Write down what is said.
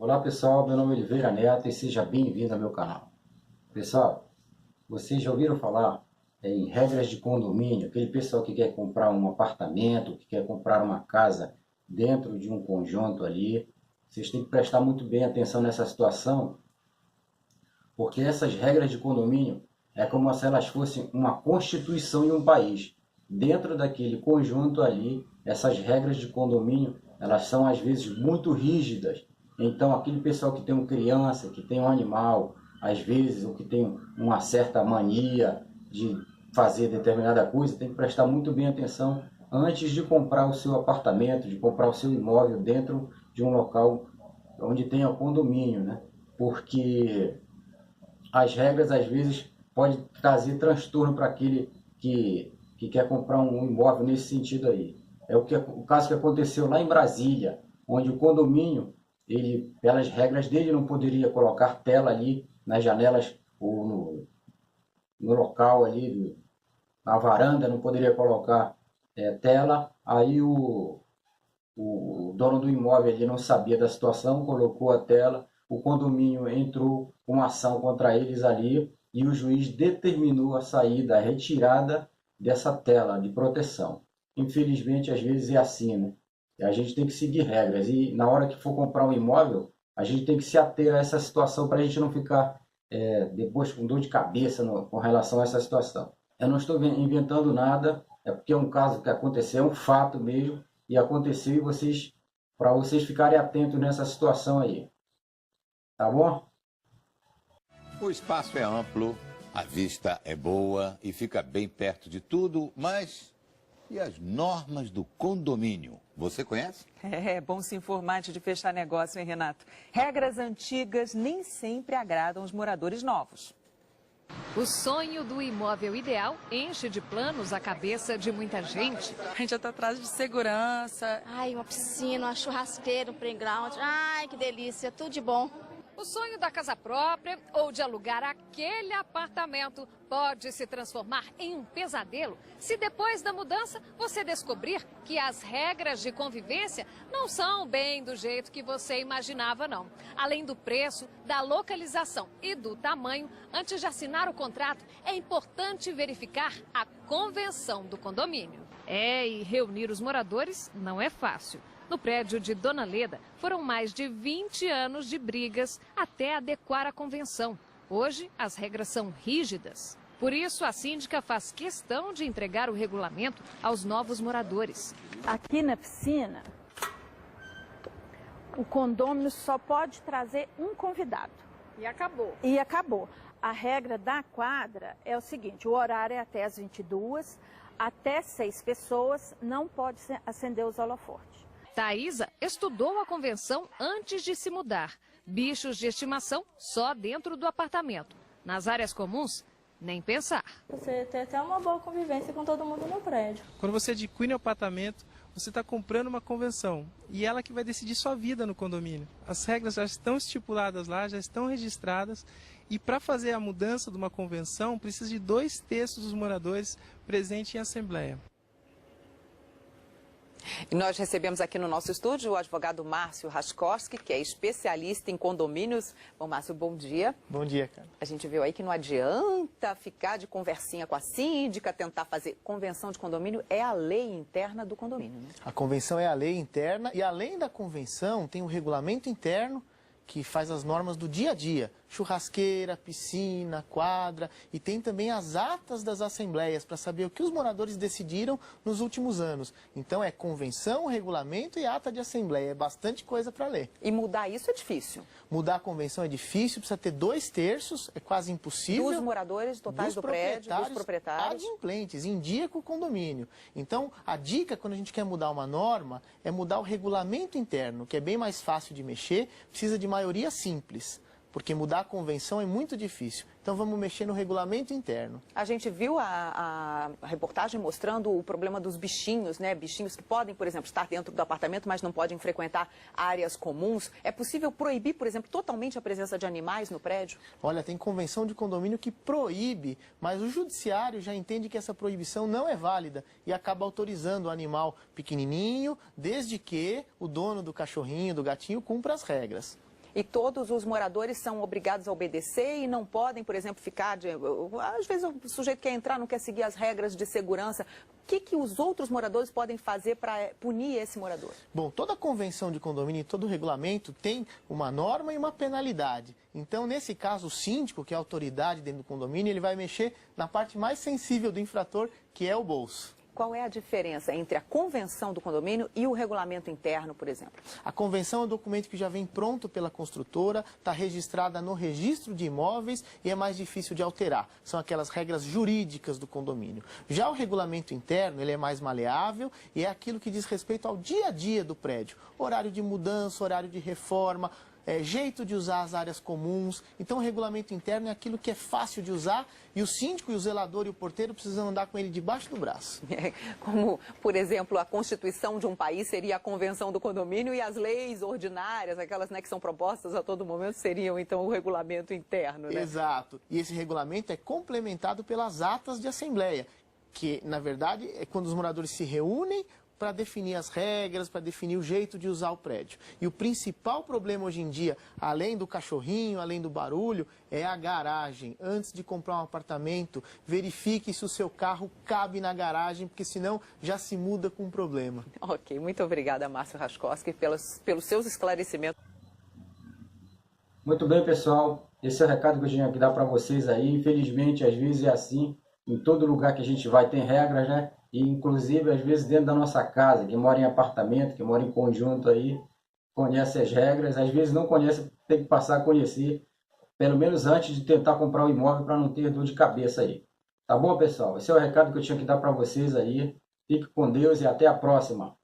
Olá pessoal, meu nome é Oliveira Neto e seja bem-vindo ao meu canal. Pessoal, vocês já ouviram falar em regras de condomínio? Aquele pessoal que quer comprar um apartamento, que quer comprar uma casa dentro de um conjunto ali, vocês têm que prestar muito bem atenção nessa situação, porque essas regras de condomínio é como se elas fossem uma constituição em um país. Dentro daquele conjunto ali, essas regras de condomínio, elas são às vezes muito rígidas. Então aquele pessoal que tem uma criança, que tem um animal, às vezes, ou que tem uma certa mania de fazer determinada coisa, tem que prestar muito bem atenção antes de comprar o seu apartamento, de comprar o seu imóvel dentro de um local onde tenha condomínio, né? Porque as regras às vezes podem trazer transtorno para aquele que quer comprar um imóvel nesse sentido aí. É o caso que aconteceu lá em Brasília, onde o condomínio, ele, pelas regras dele, não poderia colocar tela ali nas janelas ou no local ali, na varanda, não poderia colocar tela. Aí o dono do imóvel ele não sabia da situação, colocou a tela, o condomínio entrou com uma ação contra eles ali e o juiz determinou a saída, a retirada dessa tela de proteção. Infelizmente, às vezes é assim, né? A gente tem que seguir regras e na hora que for comprar um imóvel, a gente tem que se ater a essa situação para a gente não ficar depois com dor de cabeça com relação a essa situação. Eu não estou inventando nada, é porque é um caso que aconteceu, é um fato mesmo, e aconteceu e vocês, para vocês ficarem atentos nessa situação aí. Tá bom? O espaço é amplo, a vista é boa e fica bem perto de tudo, mas e as normas do condomínio? Você conhece? É bom se informar antes de fechar negócio, hein, Renato? Regras antigas nem sempre agradam os moradores novos. O sonho do imóvel ideal enche de planos a cabeça de muita gente. A gente já tá atrás de segurança. Ai, uma piscina, uma churrasqueira, um playground. Ai, que delícia, tudo de bom. O sonho da casa própria ou de alugar aquele apartamento pode se transformar em um pesadelo se depois da mudança você descobrir que as regras de convivência não são bem do jeito que você imaginava, não. Além do preço, da localização e do tamanho, antes de assinar o contrato, é importante verificar a convenção do condomínio. E reunir os moradores não é fácil. No prédio de Dona Leda, foram mais de 20 anos de brigas até adequar a convenção. Hoje, as regras são rígidas. Por isso, a síndica faz questão de entregar o regulamento aos novos moradores. Aqui na piscina, o condomínio só pode trazer um convidado. E acabou. E acabou. A regra da quadra é o seguinte, o horário é até as 22, até 6 pessoas, não pode acender os holofotes. Thaisa estudou a convenção antes de se mudar. Bichos de estimação só dentro do apartamento. Nas áreas comuns, nem pensar. Você tem até uma boa convivência com todo mundo no prédio. Quando você adquire um apartamento, você está comprando uma convenção. E ela que vai decidir sua vida no condomínio. As regras já estão estipuladas lá, já estão registradas. E para fazer a mudança de uma convenção, precisa de 2/3 dos moradores presentes em assembleia. E nós recebemos aqui no nosso estúdio o advogado Márcio Raskowski, que é especialista em condomínios. Bom, Márcio, bom dia. Bom dia, cara. A gente viu aí que não adianta ficar de conversinha com a síndica, tentar fazer convenção de condomínio, é a lei interna do condomínio, né? A convenção é a lei interna e além da convenção tem o regulamento interno que faz as normas do dia a dia, churrasqueira, piscina, quadra, e tem também as atas das assembleias para saber o que os moradores decidiram nos últimos anos. Então é convenção, regulamento e ata de assembleia, é bastante coisa para ler. E mudar isso é difícil? Mudar a convenção é difícil, precisa ter 2/3, é quase impossível. Dos moradores totais do prédio, dos proprietários. Adimplentes, em dia com o condomínio. Então, a dica quando a gente quer mudar uma norma é mudar o regulamento interno, que é bem mais fácil de mexer, precisa de maioria simples, porque mudar a convenção é muito difícil. Então vamos mexer no regulamento interno. A gente viu a reportagem mostrando o problema dos bichinhos, né? Bichinhos que podem, por exemplo, estar dentro do apartamento, mas não podem frequentar áreas comuns. É possível proibir, por exemplo, totalmente a presença de animais no prédio? Olha, tem convenção de condomínio que proíbe, mas o judiciário já entende que essa proibição não é válida e acaba autorizando o animal pequenininho, desde que o dono do cachorrinho, do gatinho, cumpra as regras. E todos os moradores são obrigados a obedecer e não podem, por exemplo, ficar às vezes o sujeito quer entrar, não quer seguir as regras de segurança. O que os outros moradores podem fazer para punir esse morador? Bom, toda convenção de condomínio, todo regulamento tem uma norma e uma penalidade. Então, nesse caso, o síndico, que é a autoridade dentro do condomínio, ele vai mexer na parte mais sensível do infrator, que é o bolso. Qual é a diferença entre a convenção do condomínio e o regulamento interno, por exemplo? A convenção é um documento que já vem pronto pela construtora, está registrada no registro de imóveis e é mais difícil de alterar. São aquelas regras jurídicas do condomínio. Já o regulamento interno, ele é mais maleável e é aquilo que diz respeito ao dia a dia do prédio. Horário de mudança, horário de reforma, jeito de usar as áreas comuns. Então, o regulamento interno é aquilo que é fácil de usar e o síndico, e o zelador e o porteiro precisam andar com ele debaixo do braço. Como, por exemplo, a Constituição de um país seria a convenção do condomínio e as leis ordinárias, aquelas, né, que são propostas a todo momento, seriam, então, o regulamento interno, né? Exato. E esse regulamento é complementado pelas atas de assembleia, que, na verdade, é quando os moradores se reúnem para definir as regras, para definir o jeito de usar o prédio. E o principal problema hoje em dia, além do cachorrinho, além do barulho, é a garagem. Antes de comprar um apartamento, verifique se o seu carro cabe na garagem, porque senão já se muda com um problema. Ok, muito obrigada, Márcio Raskoski, pelos seus esclarecimentos. Muito bem, pessoal. Esse é o recado que eu tinha que dar para vocês aí. Infelizmente, às vezes é assim. Em todo lugar que a gente vai tem regras, né? E inclusive, às vezes, dentro da nossa casa, quem mora em apartamento, quem mora em conjunto aí, conhece as regras, às vezes não conhece, tem que passar a conhecer, pelo menos antes de tentar comprar um imóvel para não ter dor de cabeça aí. Tá bom, pessoal? Esse é o recado que eu tinha que dar para vocês aí. Fique com Deus e até a próxima.